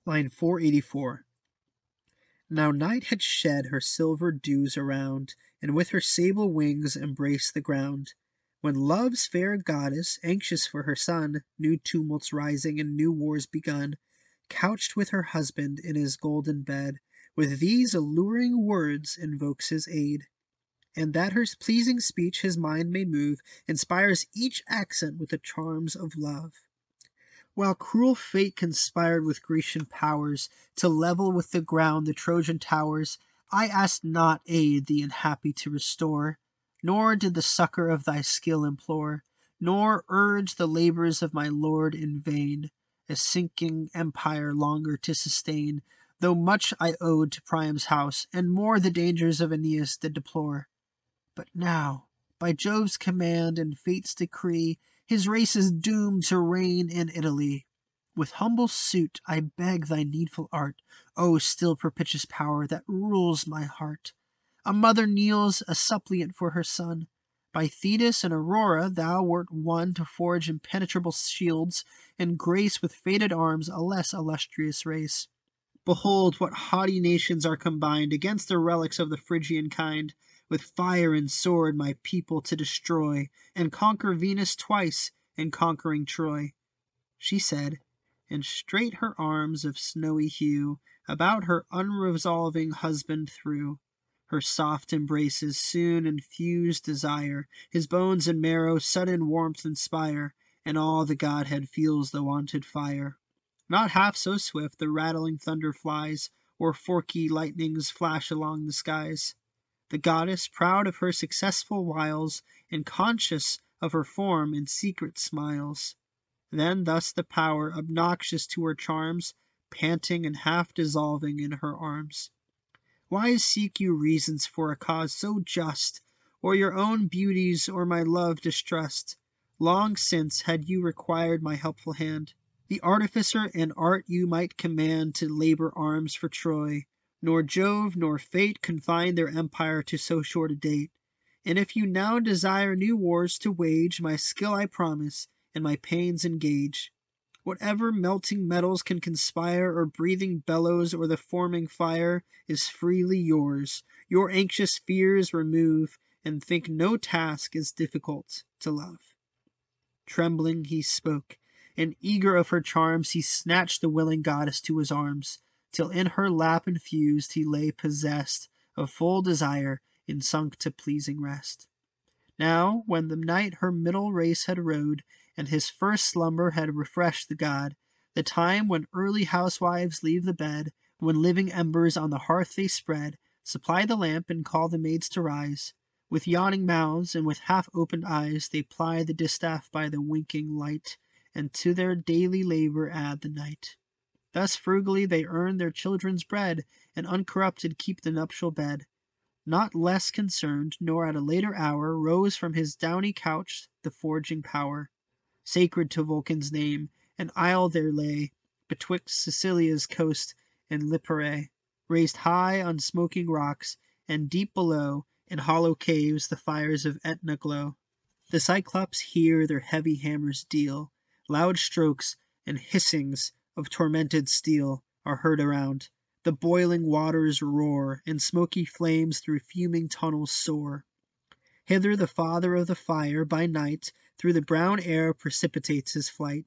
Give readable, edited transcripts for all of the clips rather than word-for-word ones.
Line 484. Now night had shed her silver dews around, and with her sable wings embraced the ground, when love's fair goddess, anxious for her son, new tumults rising and new wars begun, couched with her husband in his golden bed, with these alluring words invokes his aid, and that her pleasing speech his mind may move, inspires each accent with the charms of love. While cruel fate conspired with Grecian powers to level with the ground the Trojan towers, I asked not aid the unhappy to restore, nor did the succor of thy skill implore, nor urge the labors of my lord in vain, a sinking empire longer to sustain, though much I owed to Priam's house, and more the dangers of Aeneas did deplore. But now, by Jove's command and fate's decree, his race is doomed to reign in Italy. With humble suit I beg thy needful art, O still propitious power that rules my heart. A mother kneels a suppliant for her son. By Thetis and Aurora thou wert won to forge impenetrable shields, and grace with fated arms a less illustrious race. Behold what haughty nations are combined against the relics of the Phrygian kind, with fire and sword my people to destroy, and conquer Venus twice in conquering Troy. She said, and straight her arms of snowy hue about her unresolving husband threw. Her soft embraces soon infuse desire, his bones and marrow sudden warmth inspire, and all the Godhead feels the wonted fire. Not half so swift the rattling thunder flies, or forky lightnings flash along the skies. The goddess, proud of her successful wiles, and conscious of her form, in secret smiles. Then thus the power, obnoxious to her charms, panting and half dissolving in her arms. Why seek you reasons for a cause so just, or your own beauties or my love distrust? Long since had you required my helpful hand. The artificer and art you might command to labor arms for Troy, nor Jove nor fate confined their empire to so short a date. And if you now desire new wars to wage, my skill I promise, and my pains engage. Whatever melting metals can conspire, or breathing bellows, or the forming fire, is freely yours. Your anxious fears remove, and think no task is difficult to love. Trembling he spoke, and eager of her charms, he snatched the willing goddess to his arms, till in her lap infused he lay possessed of full desire, and sunk to pleasing rest. Now, when the night her middle race had rode, and his first slumber had refreshed the god, the time when early housewives leave the bed, when living embers on the hearth they spread, supply the lamp and call the maids to rise, with yawning mouths and with half-opened eyes they ply the distaff by the winking light, and to their daily labor add the night. Thus frugally they earn their children's bread, and uncorrupted keep the nuptial bed. Not less concerned, nor at a later hour, rose from his downy couch the forging power. Sacred to Vulcan's name, an isle there lay, betwixt Sicilia's coast and Lipare, raised high on smoking rocks, and deep below, in hollow caves, the fires of Aetna glow. The Cyclops here their heavy hammers deal, loud strokes and hissings of tormented steel are heard around. The boiling waters roar, and smoky flames through fuming tunnels soar. Hither the father of the fire, by night, through the brown air precipitates his flight.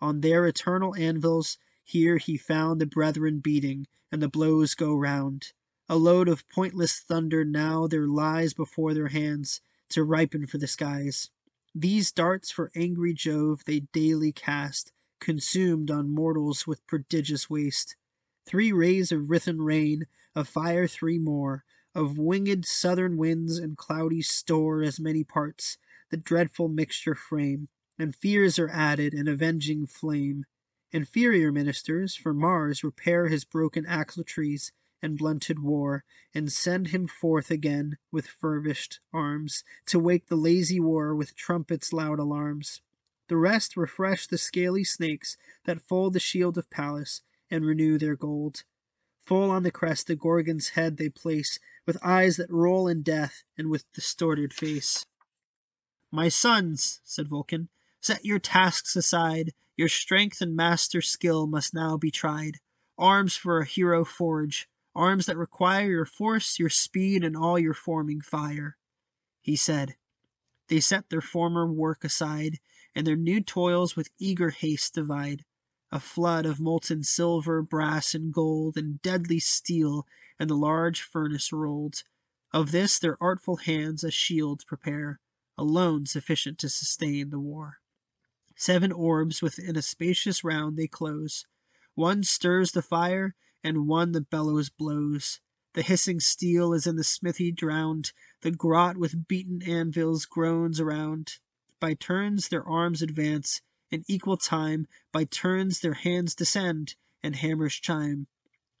On their eternal anvils, here he found the brethren beating, and the blows go round. A load of pointless thunder now there lies before their hands, to ripen for the skies. These darts for angry Jove they daily cast, consumed on mortals with prodigious waste. 3 rays of writhen rain, of fire 3 more, of winged southern winds and cloudy store as many parts, the dreadful mixture frame, and fears are added, an avenging flame. Inferior ministers for Mars repair his broken axletrees and blunted war, and send him forth again with furbished arms, to wake the lazy war with trumpets' loud alarms. The rest refresh the scaly snakes that fold the shield of Pallas, and renew their gold. Full on the crest the Gorgon's head they place, with eyes that roll in death, and with distorted face. "My sons," said Vulcan, "set your tasks aside. Your strength and master skill must now be tried. arms for a hero forge, arms that require your force, your speed, and all your forming fire. He said. They set their former work aside, and their new toils with eager haste divide. A flood of molten silver, brass, and gold, and deadly steel, and the large furnace rolled. Of this their artful hands a shield prepare, alone sufficient to sustain the war. 7 orbs within a spacious round they close. One stirs the fire, and one the bellows blows. The hissing steel is in the smithy drowned. The grot with beaten anvils groans around. By turns their arms advance, in equal time. By turns their hands descend, and hammers chime.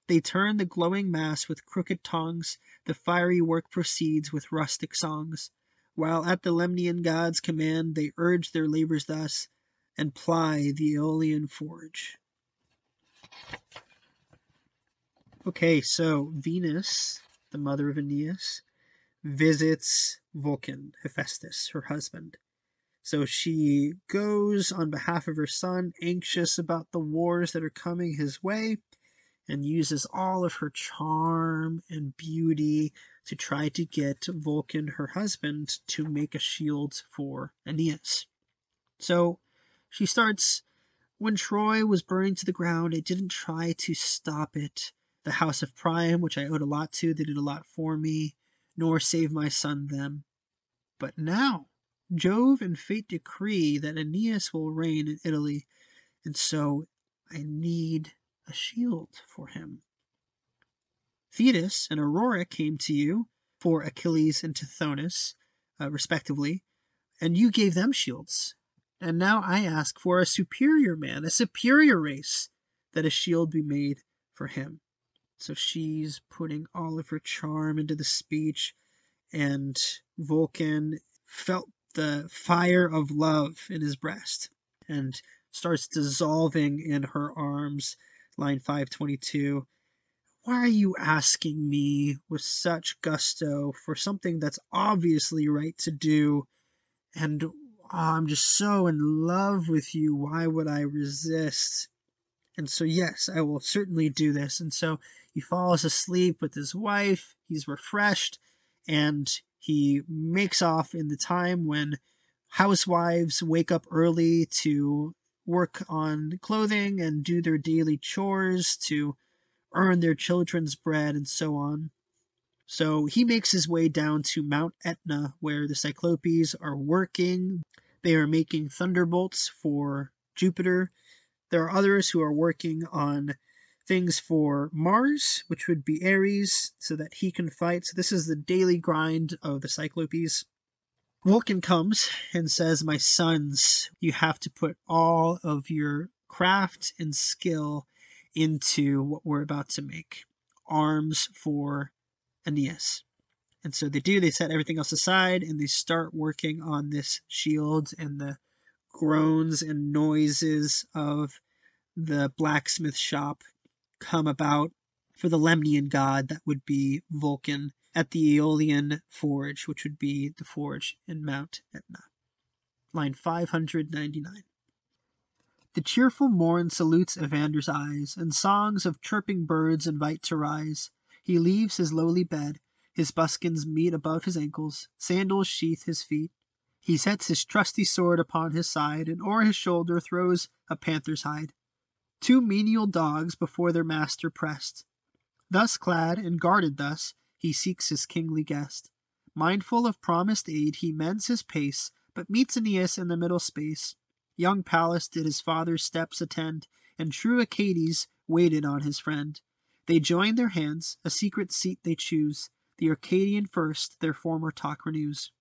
They turn the glowing mass with crooked tongs. The fiery work proceeds with rustic songs. While at the Lemnian god's command they urge their labors thus, and ply the Aeolian forge. Okay, so Venus, the mother of Aeneas, visits Vulcan, Hephaestus, her husband. So she goes on behalf of her son, anxious about the wars that are coming his way, and uses all of her charm and beauty to try to get Vulcan, her husband, to make a shield for Aeneas. So she starts, when Troy was burning to the ground, it didn't try to stop it. The house of Priam, which I owed a lot to, they did a lot for me, nor save my son them. But now, Jove and fate decree that Aeneas will reign in Italy, and so I need a shield for him. Thetis and Aurora came to you for Achilles and Tithonus, respectively, and you gave them shields. And now I ask for a superior man, a superior race, that a shield be made for him. So she's putting all of her charm into the speech, and Vulcan felt the fire of love in his breast and starts dissolving in her arms. Line 522. Why are you asking me with such gusto for something that's obviously right to do? And I'm just so in love with you. Why would I resist? And so, yes, I will certainly do this. And so he falls asleep with his wife. He's refreshed, and he makes off in the time when housewives wake up early to work on clothing and do their daily chores to earn their children's bread and so on. So he makes his way down to Mount Etna, where the Cyclopes are working. They are making thunderbolts for Jupiter. There are others who are working on things for Mars, which would be Ares, so that he can fight. So this is the daily grind of the Cyclopes. Vulcan comes and says, my sons, you have to put all of your craft and skill into what we're about to make. Arms for Aeneas. And so they do, they set everything else aside and they start working on this shield, and the groans and noises of the blacksmith shop come about for the Lemnian god, that would be Vulcan, at the Aeolian forge, which would be the forge in Mount Etna. Line 599. The cheerful morn salutes Evander's eyes, and songs of chirping birds invite to rise. He leaves his lowly bed, his buskins meet above his ankles, sandals sheath his feet. He sets his trusty sword upon his side, and o'er his shoulder throws a panther's hide. 2 menial dogs before their master pressed. Thus clad and guarded thus, he seeks his kingly guest. Mindful of promised aid, he mends his pace, but meets Aeneas in the middle space. Young Pallas did his father's steps attend, and true Achates waited on his friend. They join their hands, a secret seat they choose. The Arcadian first their former talk renews.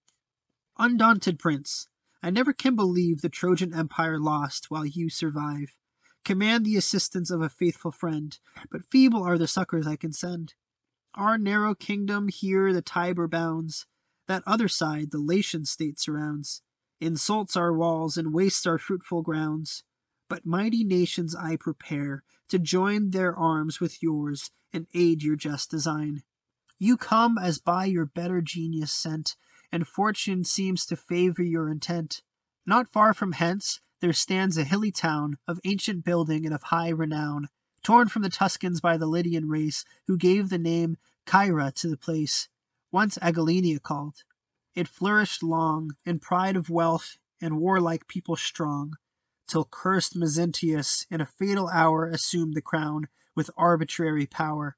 Undaunted prince, I never can believe the Trojan empire lost while you survive. Command the assistance of a faithful friend, but feeble are the succors I can send. Our narrow kingdom here the Tiber bounds, that other side the Latian state surrounds. Insults our walls and wastes our fruitful grounds. But mighty nations I prepare to join their arms with yours and aid your just design. You come as by your better genius sent, and fortune seems to favor your intent. Not far from hence there stands a hilly town, of ancient building and of high renown. torn from the Tuscans by the Lydian race, who gave the name Caira to the place, once Agyllenia called. It flourished long, in pride of wealth and warlike people strong, till cursed Mezentius in a fatal hour assumed the crown with arbitrary power.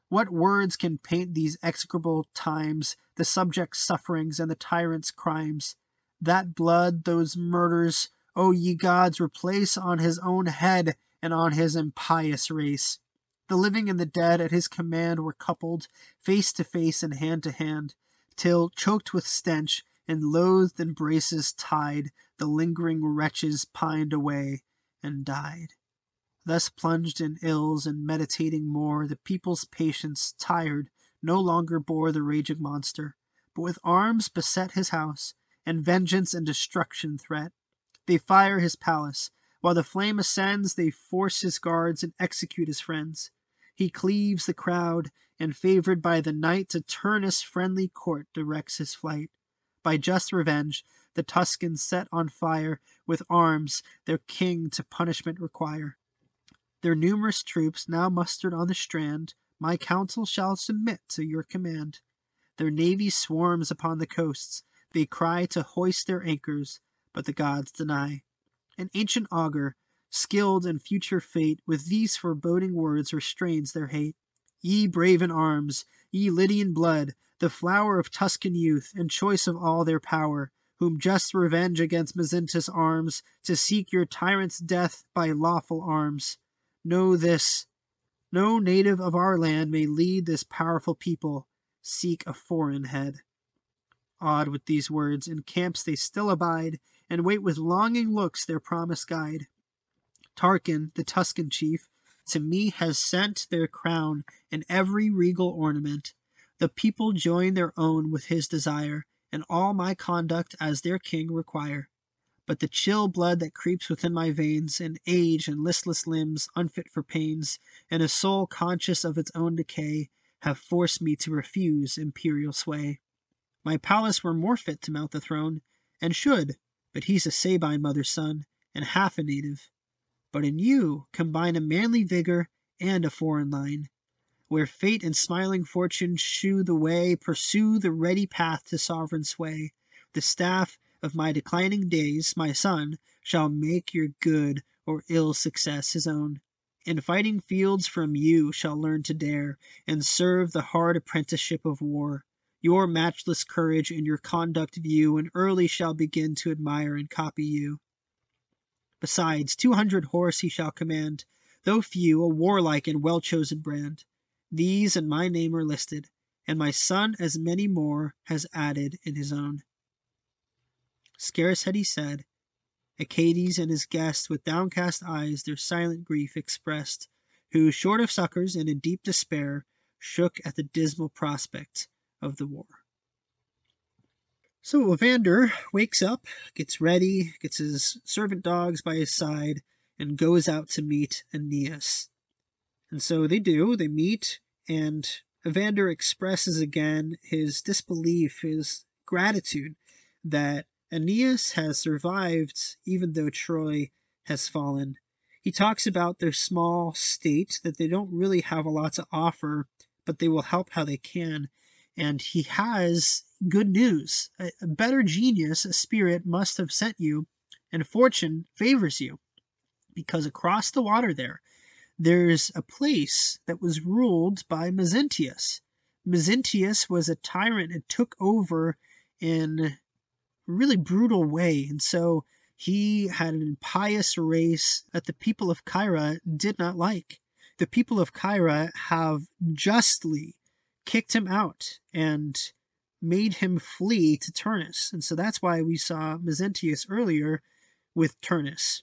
What words can paint these execrable times, the subject's sufferings and the tyrant's crimes? That blood, those murders, O ye gods, replace on his own head and on his impious race. The living and the dead at his command were coupled, face to face and hand to hand, till, choked with stench, and loathed embraces tied, the lingering wretches pined away and died. Thus plunged in ills and meditating more, the people's patience, tired, no longer bore the raging monster, but with arms beset his house, and vengeance and destruction threat. They fire his palace. While the flame ascends, they force his guards and execute his friends. He cleaves the crowd, and favored by the night, to Turnus' friendly court directs his flight. By just revenge, the Tuscans set on fire, with arms their king to punishment require. Their numerous troops now mustered on the strand, my counsel shall submit to your command. Their navy swarms upon the coasts, they cry to hoist their anchors, but the gods deny. An ancient augur, skilled in future fate, with these foreboding words restrains their hate. Ye brave in arms, ye Lydian blood, the flower of Tuscan youth, and choice of all their power, whom just revenge against Mezentius arms, to seek your tyrant's death by lawful arms. Know this, no native of our land may lead this powerful people, seek a foreign head. Awed with these words, in camps they still abide, and wait with longing looks their promised guide. Tarquin, the Tuscan chief, to me has sent their crown and every regal ornament. The people join their own with his desire, and all my conduct as their king require. But the chill blood that creeps within my veins, and age and listless limbs unfit for pains, and a soul conscious of its own decay, have forced me to refuse imperial sway. My Pallas were more fit to mount the throne, and should, but he's a Sabine mother's son, and half a native. But in you combine a manly vigor and a foreign line. Where fate and smiling fortune shew the way, pursue the ready path to sovereign sway. The staff of my declining days, my son, shall make your good or ill success his own. In fighting fields from you shall learn to dare, and serve the hard apprenticeship of war. Your matchless courage in your conduct view, and early shall begin to admire and copy you. Besides, 200 horse he shall command, though few, a warlike and well-chosen brand. These in my name are listed, and my son as many more has added in his own. Scarce had he said, Aeneid and his guest with downcast eyes their silent grief expressed, who, short of succors and in deep despair, shook at the dismal prospect of the war. So Evander wakes up, gets ready, gets his servant dogs by his side, and goes out to meet Aeneas. And so they meet, and Evander expresses again his disbelief, his gratitude that Aeneas has survived even though Troy has fallen. He talks about their small state, that they don't really have a lot to offer, but they will help how they can. And he has good news. A better genius, a spirit, must have sent you, and fortune favors you, because across the water there's a place that was ruled by Mezentius. Mezentius was a tyrant and took over in a really brutal way, and so he had an impious race that the people of Caira did not like. The people of Caira have justly kicked him out and made him flee to Turnus, and so that's why we saw Mezentius earlier with Turnus.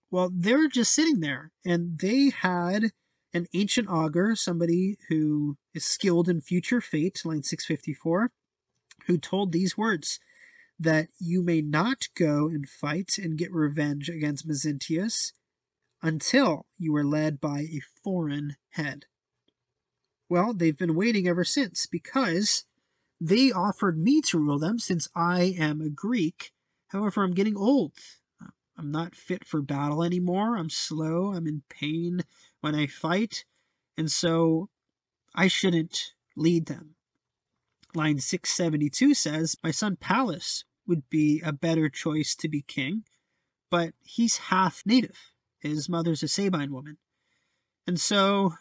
Well, they were just sitting there, and they had an ancient augur, somebody who is skilled in future fate, line 654, who told these words, that you may not go and fight and get revenge against Mezentius until you are led by a foreign head. Well, they've been waiting ever since, because they offered me to rule them since I am a Greek. However, I'm getting old. I'm not fit for battle anymore. I'm slow. I'm in pain. when I fight, and so I shouldn't lead them. Line 672 says, my son Pallas would be a better choice to be king, but he's half native. His mother's a Sabine woman. And so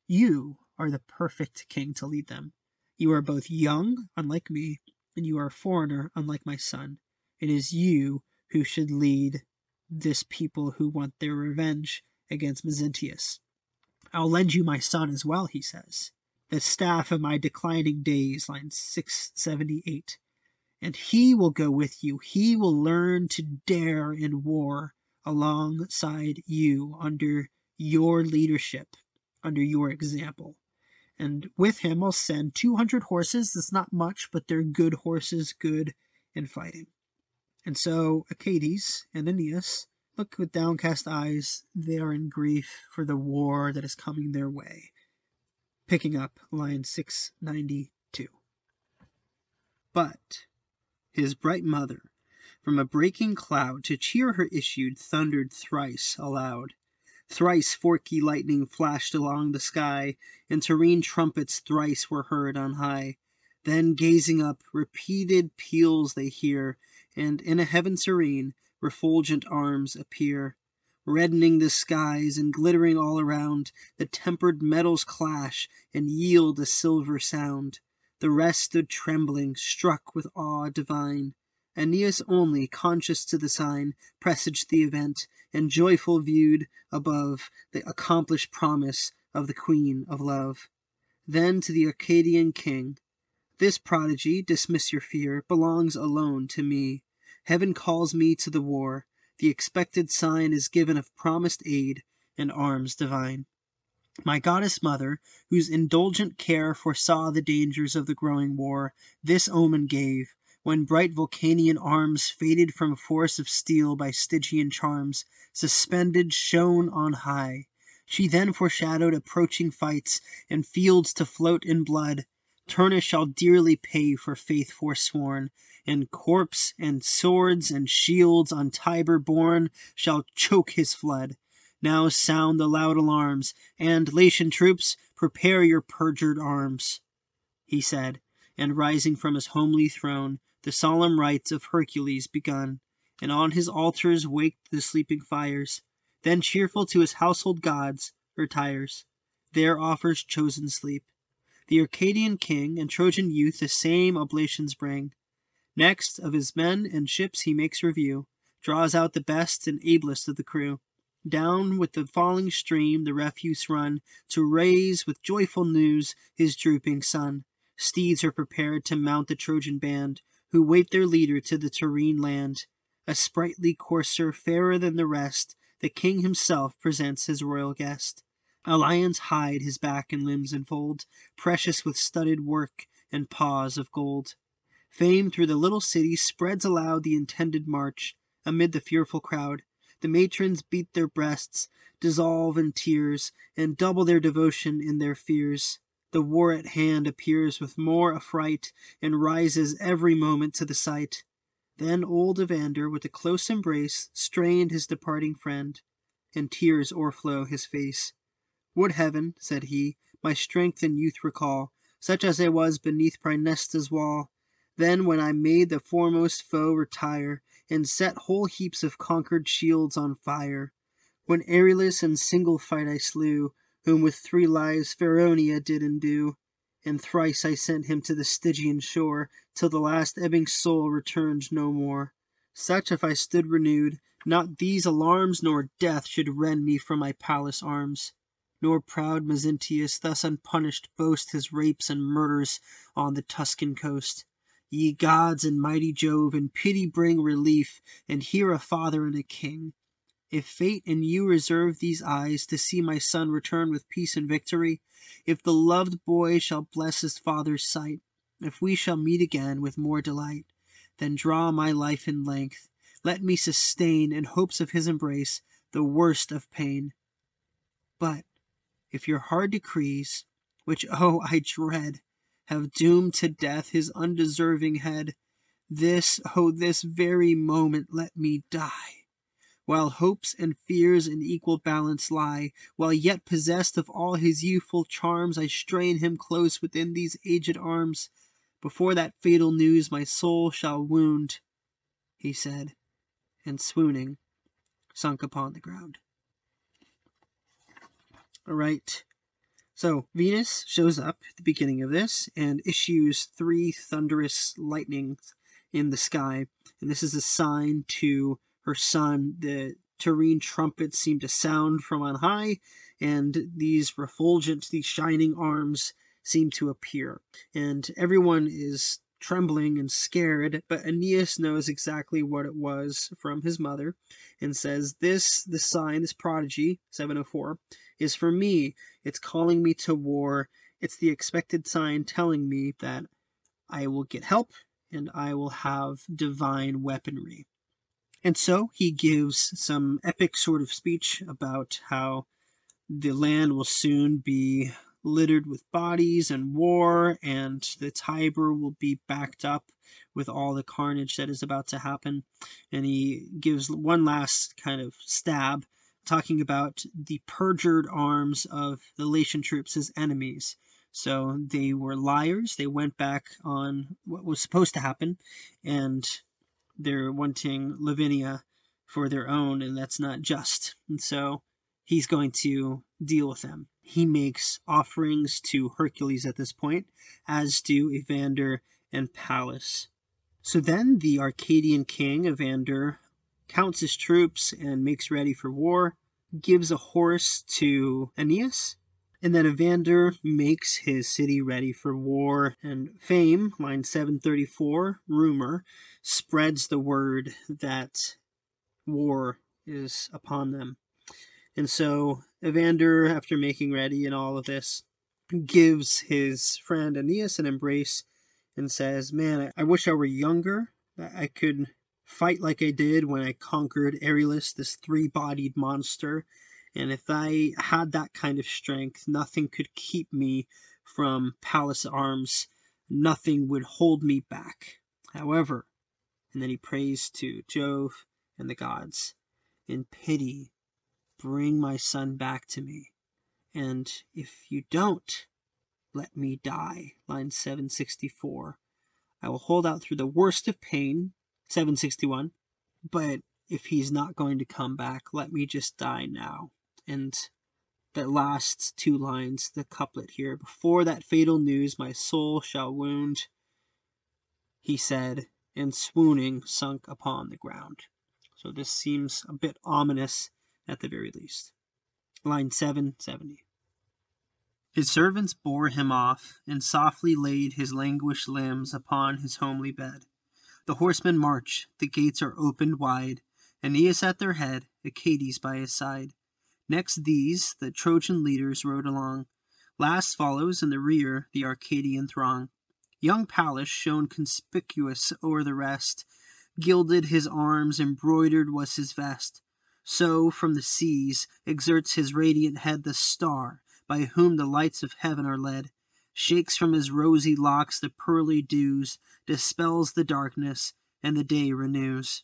you are the perfect king to lead them. You are both young, unlike me, and you are a foreigner, unlike my son. It is you who should lead this people who want their revenge against Mezentius. I'll lend you my son as well, he says. The staff of my declining days, line 678. And he will go with you. He will learn to dare in war alongside you under your leadership, under your example. And with him I'll send 200 horses. That's not much, but they're good horses, good in fighting. And so Achates and Aeneas look with downcast eyes. They are in grief for the war that is coming their way. Picking up line 692. But his bright mother, from a breaking cloud, to cheer her issued, thundered thrice aloud. Thrice forky lightning flashed along the sky, and terrene trumpets thrice were heard on high. Then, gazing up, repeated peals they hear, and in a heaven serene, refulgent arms appear. Reddening the skies and glittering all around, the tempered metals clash and yield a silver sound. The rest stood trembling, struck with awe divine. Aeneas only, conscious to the sign, presaged the event, and joyful viewed above the accomplished promise of the Queen of Love. Then to the Arcadian king, this prodigy, dismiss your fear, belongs alone to me. Heaven calls me to the war. The expected sign is given of promised aid and arms divine. My goddess mother, whose indulgent care foresaw the dangers of the growing war, this omen gave, when bright Vulcanian arms, faded from force of steel by Stygian charms, suspended shone on high. She then foreshadowed approaching fights, and fields to float in blood. Turnus shall dearly pay for faith forsworn, and corpse and swords and shields on Tiber borne shall choke his flood. Now sound the loud alarms, and, Latian troops, prepare your perjured arms, he said, and rising from his homely throne, the solemn rites of Hercules begun, and on his altars waked the sleeping fires. Then cheerful to his household gods retires, there offers chosen sleep. The Arcadian king and Trojan youth the same oblations bring. Next, of his men and ships he makes review, draws out the best and ablest of the crew. Down with the falling stream the refuse run, to raise with joyful news his drooping son. Steeds are prepared to mount the Trojan band, who wait their leader to the Tyrrhene land. A sprightly courser, fairer than the rest, the king himself presents his royal guest. A lion's hide his back and limbs enfold, precious with studded work and paws of gold. Fame through the little city spreads aloud the intended march. Amid the fearful crowd, the matrons beat their breasts, dissolve in tears, and double their devotion in their fears. The war at hand appears with more affright, and rises every moment to the sight. Then old Evander, with a close embrace, strained his departing friend, and tears o'erflow his face. Would heaven, said he, my strength and youth recall, such as I was beneath Praenesta's wall. Then when I made the foremost foe retire, and set whole heaps of conquered shields on fire. When Aeolus in single fight I slew, whom with 3 lives Feronia did endue. And thrice I sent him to the Stygian shore, till the last ebbing soul returned no more. Such if I stood renewed, not these alarms nor death should rend me from my palace arms. Nor proud Mezentius thus unpunished boast his rapes and murders on the Tuscan coast. Ye gods and mighty Jove, in pity bring relief, and hear a father and a king. If fate and you reserve these eyes to see my son return with peace and victory, if the loved boy shall bless his father's sight, if we shall meet again with more delight, then draw my life in length. Let me sustain, in hopes of his embrace, the worst of pain. But if your hard decrees, which, oh, I dread, have doomed to death his undeserving head, this very moment let me die. while hopes and fears in equal balance lie, while yet possessed of all his youthful charms, I strain him close within these aged arms. Before that fatal news my soul shall wound, he said, and swooning, sunk upon the ground. All right. So Venus shows up at the beginning of this and issues 3 thunderous lightnings in the sky. And this is a sign to her son. The terrene trumpets seem to sound from on high, and these refulgent, these shining arms seem to appear. And everyone is trembling and scared, but Aeneas knows exactly what it was from his mother and says, this sign, this prodigy, 704, is for me. It's calling me to war. It's the expected sign telling me that I will get help and I will have divine weaponry. And so he gives some epic sort of speech about how the land will soon be littered with bodies and war, and the Tiber will be backed up with all the carnage that is about to happen. And he gives one last kind of stab, talking about the perjured arms of the Latian troops as enemies. So they were liars. They went back on what was supposed to happen, and they're wanting Lavinia for their own, and that's not just. And so he's going to deal with them. He makes offerings to Hercules at this point, as do Evander and Pallas. So then the Arcadian king, Evander, counts his troops and makes ready for war, gives a horse to Aeneas, and then Evander makes his city ready for war, and fame, line 734, rumor, spreads the word that war is upon them. And so Evander, after making ready and all of this, gives his friend Aeneas an embrace and says, man, I wish I were younger. I could fight like I did when I conquered Aeolus, this 3-bodied monster. And if I had that kind of strength, nothing could keep me from Pallas' arms. Nothing would hold me back. However, and then he prays to Jove and the gods, in pity, bring my son back to me. And if you don't, let me die. Line 764. I will hold out through the worst of pain. 761. But if he's not going to come back, let me just die now. And that last 2 lines, the couplet here. Before that fatal news my soul shall wound, he said, and swooning sunk upon the ground. So this seems a bit ominous at the very least. Line 770. His servants bore him off, and softly laid his languished limbs upon his homely bed. The horsemen march, the gates are opened wide, Aeneas at their head, Achates by his side. Next these, the Trojan leaders rode along. Last follows in the rear the Arcadian throng. Young Pallas shone conspicuous o'er the rest, gilded his arms, embroidered was his vest. So from the seas exerts his radiant head the star, by whom the lights of heaven are led, shakes from his rosy locks the pearly dews, dispels the darkness, and the day renews.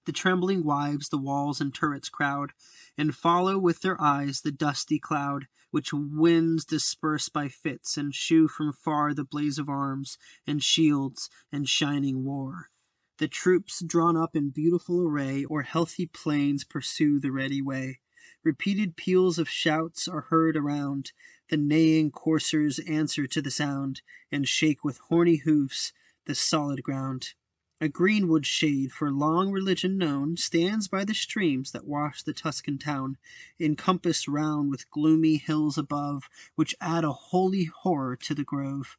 The trembling wives the walls and turrets crowd, and follow with their eyes the dusty cloud, which winds disperse by fits, and shew from far the blaze of arms, and shields, and shining war. The troops drawn up in beautiful array, o'er healthy plains pursue the ready way. Repeated peals of shouts are heard around, the neighing coursers answer to the sound, and shake with horny hoofs the solid ground. A greenwood shade, for long religion known, stands by the streams that wash the Tuscan town, encompassed round with gloomy hills above, which add a holy horror to the grove.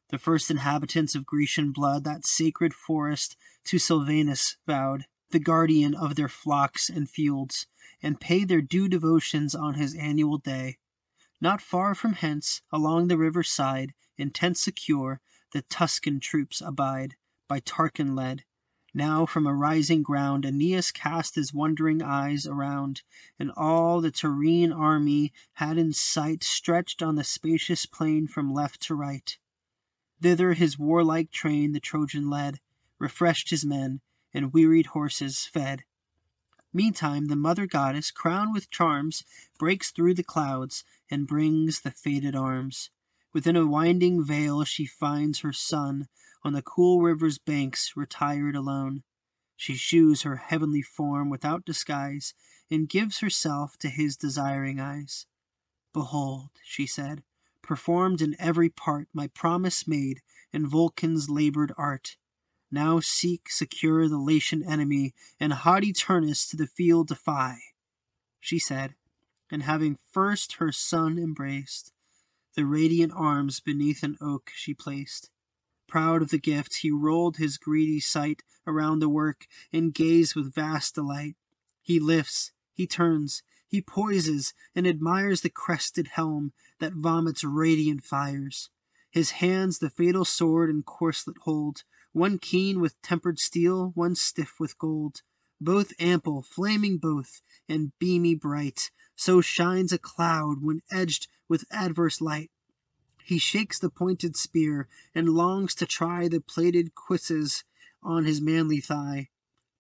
The first inhabitants of Grecian blood that sacred forest to Silvanus vowed, the guardian of their flocks and fields, and pay their due devotions on his annual day. Not far from hence, along the river's side, in tents secure, the Tuscan troops abide, by Tarchon led. Now from a rising ground Aeneas cast his wondering eyes around, and all the Tyrrhene army had in sight, stretched on the spacious plain from left to right. Thither his warlike train the Trojan led, refreshed his men, and wearied horses fed. Meantime, the mother goddess, crowned with charms, breaks through the clouds and brings the fated arms. Within a winding vale she finds her son, on the cool river's banks, retired alone. She shews her heavenly form without disguise, and gives herself to his desiring eyes. Behold, she said, performed in every part my promise made in Vulcan's labored art. Now seek secure the Latian enemy, and haughty Turnus to the field defy. She said, and having first her son embraced, the radiant arms beneath an oak she placed. Proud of the gift, he rolled his greedy sight around the work, and gazed with vast delight. He lifts, he turns, he poises, and admires the crested helm that vomits radiant fires. His hands the fatal sword and corslet hold, one keen with tempered steel, one stiff with gold. Both ample, flaming both, and beamy bright, so shines a cloud when edged with adverse light. He shakes the pointed spear, and longs to try the plated cuisses on his manly thigh,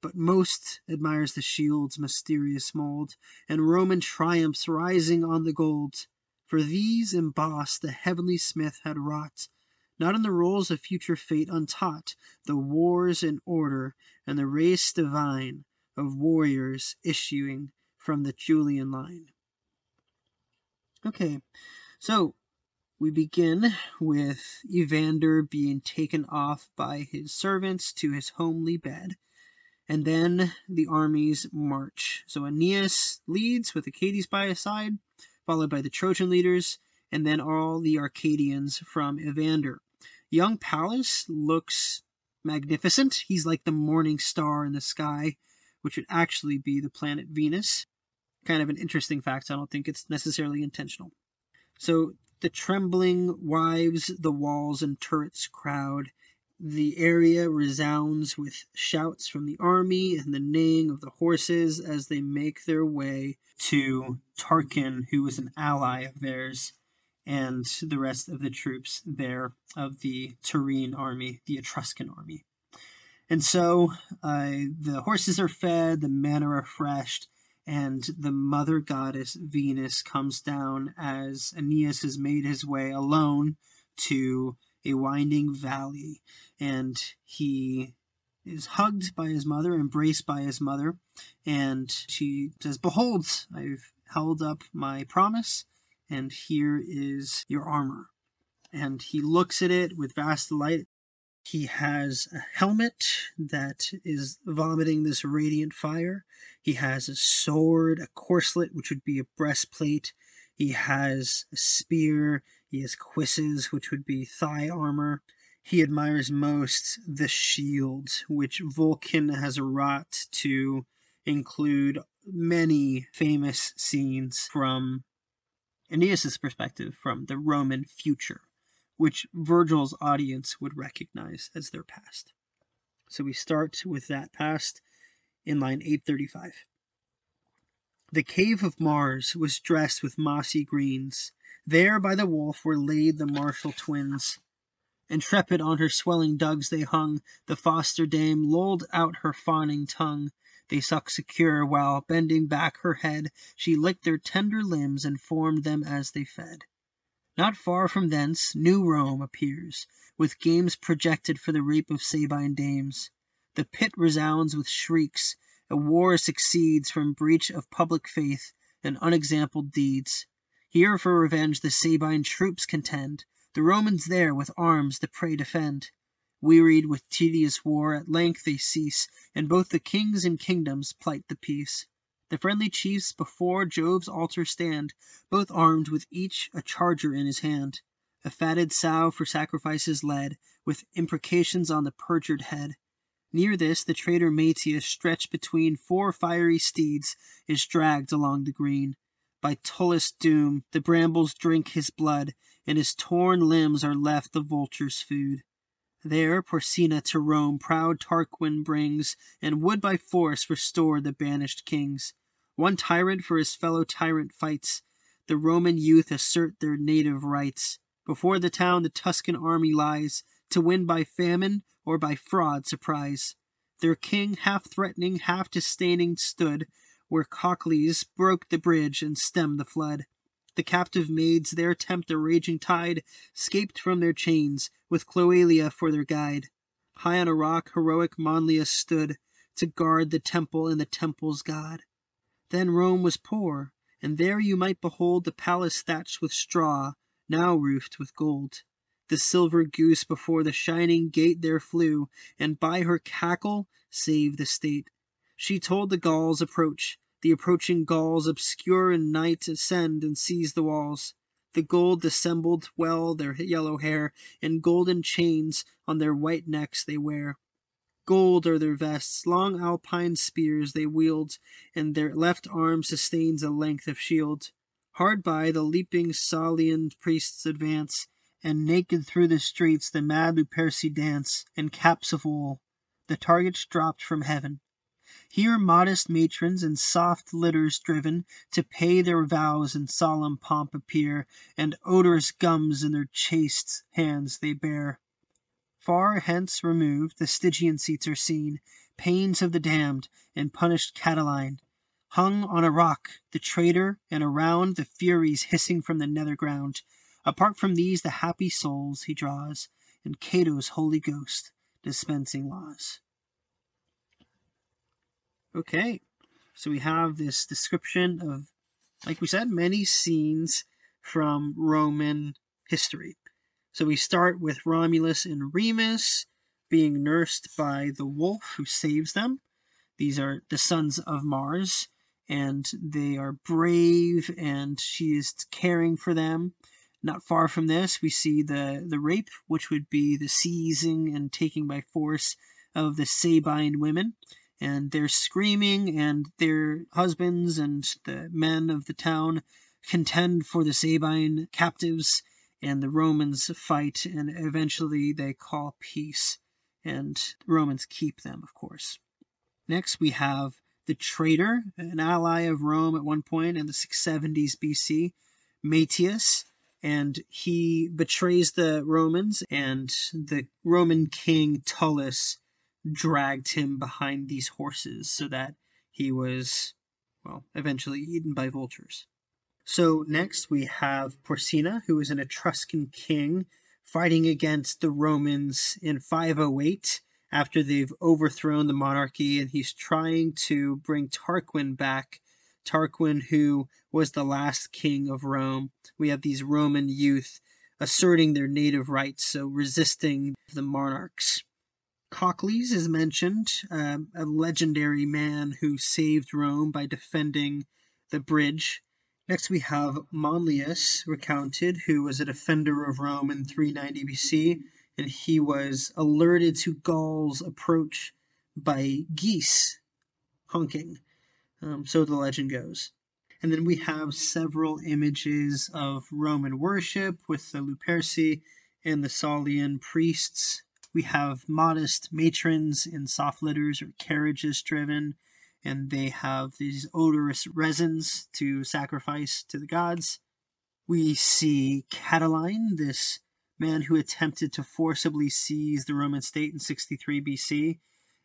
but most admires the shield's mysterious mold, and Roman triumphs rising on the gold. For these embossed the heavenly smith had wrought, not in the rolls of future fate untaught, the wars in order, and the race divine of warriors issuing from the Julian line. Okay, so we begin with Evander being taken off by his servants to his homely bed, and then the armies march. So Aeneas leads with Achates by his side, followed by the Trojan leaders, and then all the Arcadians from Evander. Young Pallas looks magnificent. He's like the morning star in the sky, which would actually be the planet Venus. Kind of an interesting fact. I don't think it's necessarily intentional. So the trembling wives the walls and turrets crowd. The area resounds with shouts from the army and the neighing of the horses as they make their way to Tarquin, who was an ally of theirs, and the rest of the troops there of the Tyrrhene army, the Etruscan army. And so the horses are fed, the men are refreshed, and the mother goddess Venus comes down as Aeneas has made his way alone to a winding valley, and he is hugged by his mother, embraced by his mother, and she says, "Behold, I've held up my promise, and here is your armor." And he looks at it with vast delight. He has a helmet that is vomiting this radiant fire. He has a sword, a corslet, which would be a breastplate. He has a spear. He has cuisses, which would be thigh armor. He admires most the shield, which Vulcan has wrought to include many famous scenes from Aeneas' perspective, from the Roman future, which Virgil's audience would recognize as their past. So we start with that past in line 835. The cave of Mars was dressed with mossy greens. There by the wolf were laid the martial twins. Intrepid on her swelling dugs they hung. The foster dame lolled out her fawning tongue. They sucked secure, while, bending back her head, she licked their tender limbs and formed them as they fed. Not far from thence New Rome appears, with games projected for the rape of Sabine dames. The pit resounds with shrieks. A war succeeds from breach of public faith and unexampled deeds. Here for revenge the Sabine troops contend. The Romans there with arms the prey defend. Wearied with tedious war, at length they cease, and both the kings and kingdoms plight the peace. The friendly chiefs before Jove's altar stand, both armed with each a charger in his hand. A fatted sow for sacrifices led, with imprecations on the perjured head. Near this the traitor Matius, stretched between 4 fiery steeds, is dragged along the green. By Tullus' doom the brambles drink his blood, and his torn limbs are left the vulture's food. There Porcina to Rome proud Tarquin brings, and would by force restore the banished kings. One tyrant for his fellow tyrant fights. The Roman youth assert their native rights. Before the town the Tuscan army lies, to win by famine or by fraud surprise. Their king, half threatening, half disdaining, stood, where Cocles broke the bridge and stemmed the flood. The captive maids there tempt the raging tide, scaped from their chains, with Cloelia for their guide. High on a rock heroic Manlius stood, to guard the temple and the temple's god. Then Rome was poor, and there you might behold the palace thatched with straw, now roofed with gold. The silver goose before the shining gate there flew, and by her cackle saved the state. She told the Gauls approach. The approaching Gauls obscure in night ascend and seize the walls. The gold dissembled well their yellow hair, and golden chains on their white necks they wear. Gold are their vests, long alpine spears they wield, and their left arm sustains a length of shield. Hard by, the leaping Salian priests advance, and naked through the streets the mad Luperci dance, in caps of wool, the targets dropped from heaven. Here modest matrons in soft litters driven, to pay their vows in solemn pomp appear, and odorous gums in their chaste hands they bear. Far hence removed, the Stygian seats are seen, pains of the damned, and punished Catiline. Hung on a rock, the traitor, and around the Furies hissing from the nether ground. Apart from these the happy souls he draws, and Cato's Holy Ghost dispensing laws. Okay, so we have this description of, like we said, many scenes from Roman history. So we start with Romulus and Remus being nursed by the wolf who saves them. These are the sons of Mars, and they are brave, and she is caring for them. Not far from this, we see the rape, which would be the seizing and taking by force of the Sabine women. And they're screaming, and their husbands and the men of the town contend for the Sabine captives, and the Romans fight, and eventually they call peace, and the Romans keep them, of course. Next, we have the traitor, an ally of Rome at one point in the 670s BC, Matius, and he betrays the Romans, and the Roman king Tullus dragged him behind these horses so that he was, well, eventually eaten by vultures. So next we have Porcina, who is an Etruscan king fighting against the Romans in 508 after they've overthrown the monarchy, and he's trying to bring Tarquin back. Tarquin, who was the last king of Rome. We have these Roman youth asserting their native rights, so resisting the monarchs. Cocles is mentioned, a legendary man who saved Rome by defending the bridge. Next we have Manlius recounted, who was a defender of Rome in 390 BC, and he was alerted to Gaul's approach by geese honking. So the legend goes. And then we have several images of Roman worship with the Luperci and the Salian priests. We have modest matrons in soft litters or carriages driven, and they have these odorous resins to sacrifice to the gods. We see Catiline, this man who attempted to forcibly seize the Roman state in 63 BC,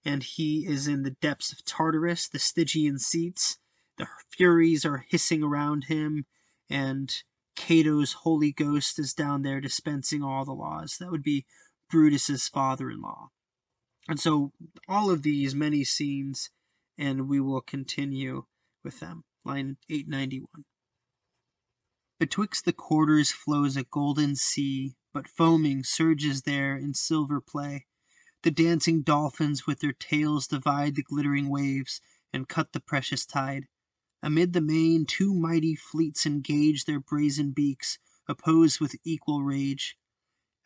and he is in the depths of Tartarus, the Stygian seats. The Furies are hissing around him, and Cato's Holy Ghost is down there dispensing all the laws. That would be Brutus's father-in-law. And so all of these many scenes, and we will continue with them. Line 891. Betwixt the quarters flows a golden sea, but foaming surges there in silver play. The dancing dolphins with their tails divide the glittering waves, and cut the precious tide. Amid the main 2 mighty fleets engage their brazen beaks, opposed with equal rage.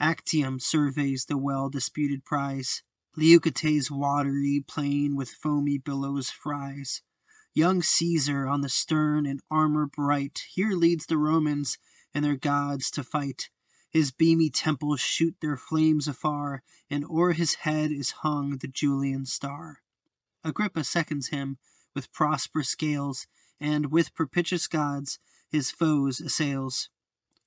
Actium surveys the well-disputed prize. Leucote's watery plain with foamy billows fries. Young Caesar on the stern in armor bright here leads the Romans and their gods to fight. His beamy temples shoot their flames afar, and o'er his head is hung the Julian star. Agrippa seconds him with prosperous gales, and with propitious gods his foes assails.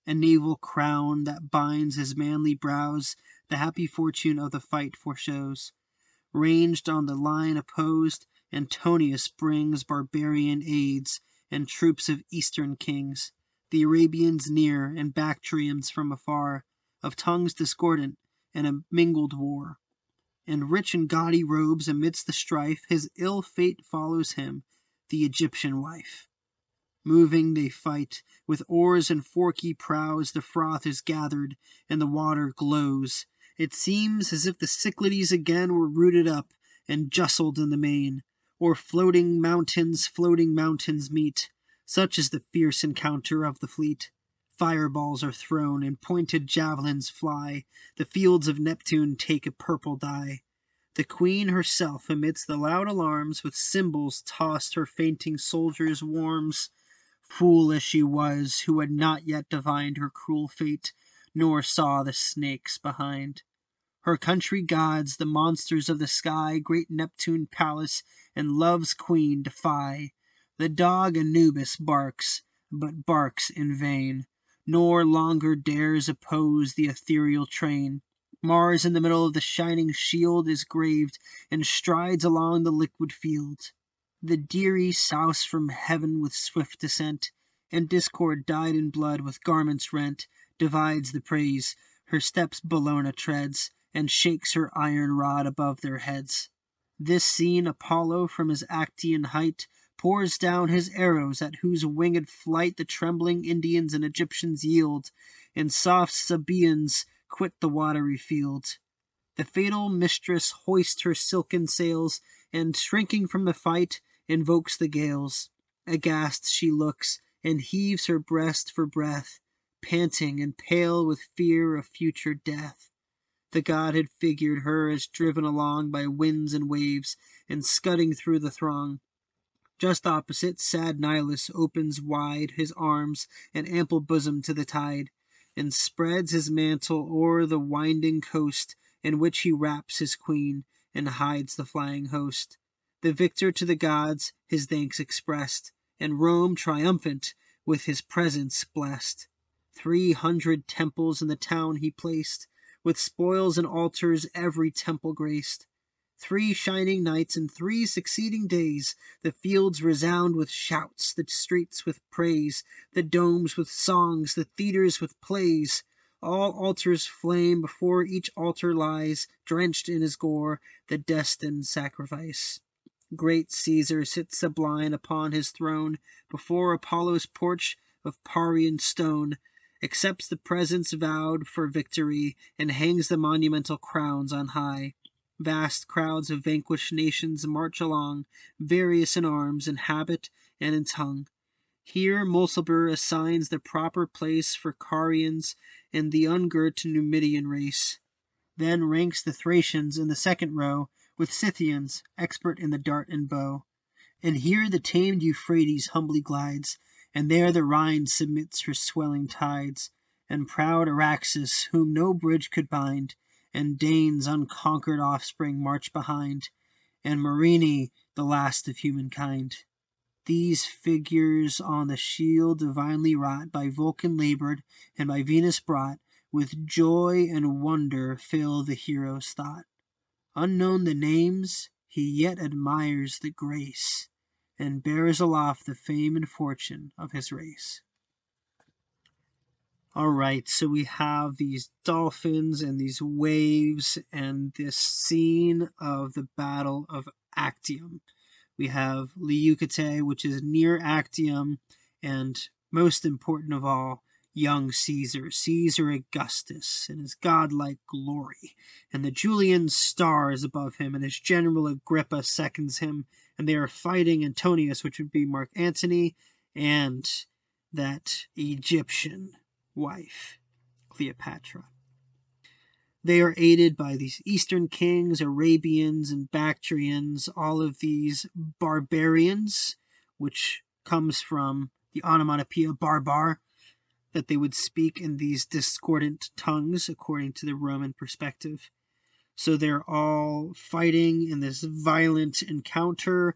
A naval crown that binds his manly brows, the happy fortune of the fight foreshows. Ranged on the line opposed, Antonius brings barbarian aids and troops of eastern kings, the Arabians near and Bactrians from afar, of tongues discordant and a mingled war. And rich in gaudy robes amidst the strife, his ill fate follows him, the Egyptian wife. Moving they fight, with oars and forky prows the froth is gathered, and the water glows. It seems as if the Cyclades again were rooted up, and justled in the main, or floating mountains meet. Such is the fierce encounter of the fleet. Fireballs are thrown, and pointed javelins fly. The fields of Neptune take a purple dye. The queen herself, amidst the loud alarms, with cymbals tossed her fainting soldiers warms. Fool as she was, who had not yet divined her cruel fate, nor saw the snakes behind. Her country gods, the monsters of the sky, great Neptune Pallas, and Love's queen defy. The dog Anubis barks, but barks in vain, nor longer dares oppose the ethereal train. Mars in the middle of the shining shield is graved, and strides along the liquid field. The Deri souse from heaven with swift descent, and Discord dyed in blood with garments rent, divides the praise. Her steps Bellona treads, and shakes her iron rod above their heads. This seen, Apollo from his Actian height pours down his arrows, at whose winged flight the trembling Indians and Egyptians yield, and soft Sabaeans quit the watery field. The fatal mistress hoists her silken sails, and, shrinking from the fight, invokes the gales. Aghast she looks, and heaves her breast for breath, panting and pale with fear of future death. The god had figured her as driven along by winds and waves, and scudding through the throng. Just opposite, sad Nilus opens wide his arms and ample bosom to the tide, and spreads his mantle o'er the winding coast, in which he wraps his queen, and hides the flying host. The victor to the gods his thanks expressed, and Rome triumphant with his presence blessed. 300 temples in the town he placed, with spoils and altars every temple graced. 3 shining nights and 3 succeeding days, the fields resound with shouts, the streets with praise, the domes with songs, the theatres with plays. All altars flame, before each altar lies, drenched in his gore, the destined sacrifice. Great Caesar sits sublime upon his throne, before Apollo's porch of Parian stone, accepts the presents vowed for victory, and hangs the monumental crowns on high. Vast crowds of vanquished nations march along, various in arms, in habit, and in tongue. Here Mulciber assigns the proper place for Carians and the ungirt Numidian race. Then ranks the Thracians in the second row, with Scythians, expert in the dart and bow. And here the tamed Euphrates humbly glides, and there the Rhine submits her swelling tides, and proud Araxes, whom no bridge could bind, and Danes' unconquered offspring march behind, and Myrine, the last of humankind. These figures on the shield divinely wrought, by Vulcan labored, and by Venus brought, with joy and wonder fill the hero's thought. Unknown the names, he yet admires the grace, and bears aloft the fame and fortune of his race. All right, so we have these dolphins and these waves and this scene of the Battle of Actium. We have Leucate, which is near Actium, and most important of all, young Caesar, Caesar Augustus, in his godlike glory. And the Julian star is above him, and his general Agrippa seconds him, and they are fighting Antonius, which would be Mark Antony, and that Egyptian wife, Cleopatra. They are aided by these Eastern kings, Arabians and Bactrians, all of these barbarians, which comes from the onomatopoeia barbar, that they would speak in these discordant tongues, according to the Roman perspective. So they're all fighting in this violent encounter,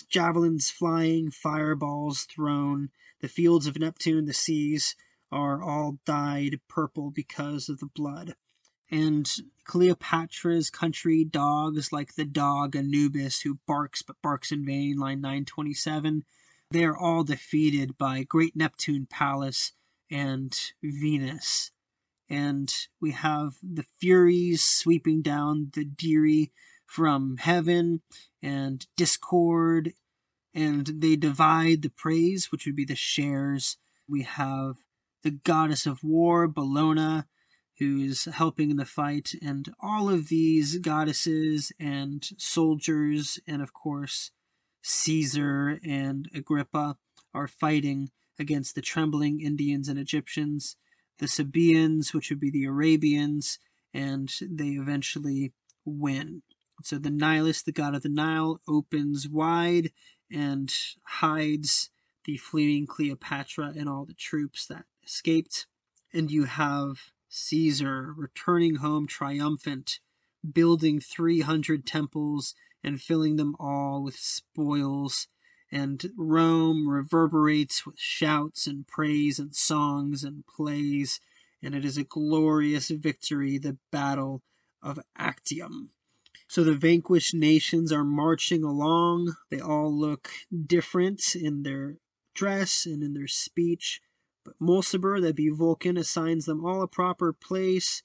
javelins flying, fireballs thrown. The fields of Neptune, the seas, are all dyed purple because of the blood. And Cleopatra's country dogs, like the dog Anubis, who barks but barks in vain, line 927, they are all defeated by great Neptune, Pallas, and Venus. And we have the Furies sweeping down the Diri from heaven, and discord, and they divide the praise, which would be the shares. We have the goddess of war, Bellona, who's helping in the fight, and all of these goddesses and soldiers, and of course Caesar and Agrippa, are fighting against the trembling Indians and Egyptians, the Sabaeans, which would be the Arabians, and they eventually win. So the Nilus, the god of the Nile, opens wide and hides the fleeing Cleopatra and all the troops that escaped. And you have Caesar returning home triumphant, building 300 temples and filling them all with spoils. And Rome reverberates with shouts and praise and songs and plays. And it is a glorious victory, the Battle of Actium. So the vanquished nations are marching along. They all look different in their dress and in their speech. But Mulciber, that be Vulcan, assigns them all a proper place.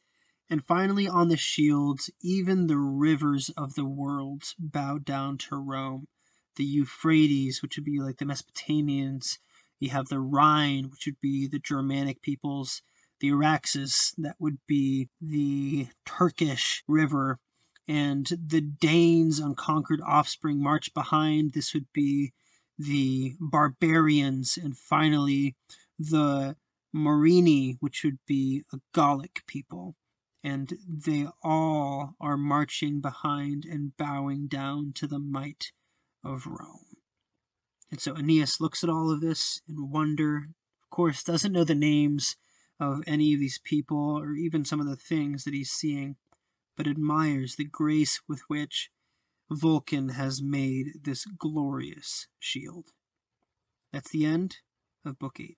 And finally, on the shields, even the rivers of the world bow down to Rome. The Euphrates, which would be like the Mesopotamians. You have the Rhine, which would be the Germanic peoples. The Araxes, that would be the Turkish river. And the Danes' unconquered offspring march behind. This would be the barbarians. And finally, the Morini, which would be a Gallic people. And they all are marching behind and bowing down to the might of Rome. And so Aeneas looks at all of this in wonder. Of course, doesn't know the names of any of these people or even some of the things that he's seeing, but admires the grace with which Vulcan has made this glorious shield. That's the end of Book 8.